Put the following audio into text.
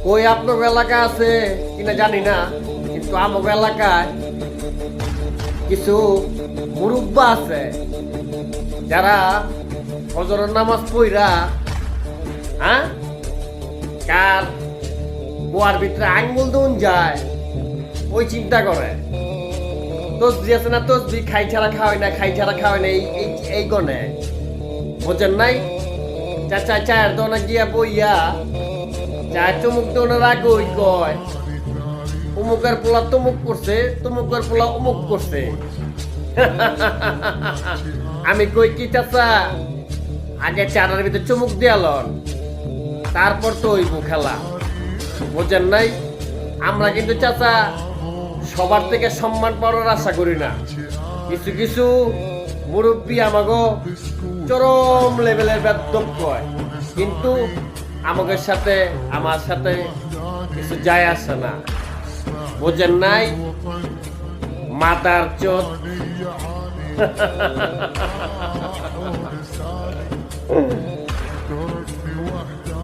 কই আপনার এলাকা আছে কিনা জানি না, কিন্তু আমার এলাকায় কিছু মুরব্বা আছে যারা ফজরের নামাজ পড়া হ্যাঁ কার গোয়ার ভিতরে আঙ্গুল দুন যায় ওই চিন্তা করে। তসবি আছে না, তসবি খাই ছাড়া খাওয়াই না, খাই ছাড়া খাওয়াই না, এই গনে বোঝেন নাই। চাচা চায়ের দোনা গিয়া বইয়া চায়ের চুমুক দোনার আগে ওই কয় উমুকের পোলা তুমুক করছে, তুমুকের পোলা উমুক করছে। আমি কই কি চাচা, আগে চারের ভিতরে চুমুক দিয়ালন, তারপর তো হইব খেলা। বোঝেন নাই, আমরা কিন্তু চাচা সবার থেকে সম্মান পাওয়ার আশা করি না। কিছু কিছু মুরব্বী আমাকে চরম লেভেলের বেদব কয়, কিন্তু আমাদের সাথে আমার সাথে কিছু যায় আসে না। বোঝেন নাই মাতার চোদ।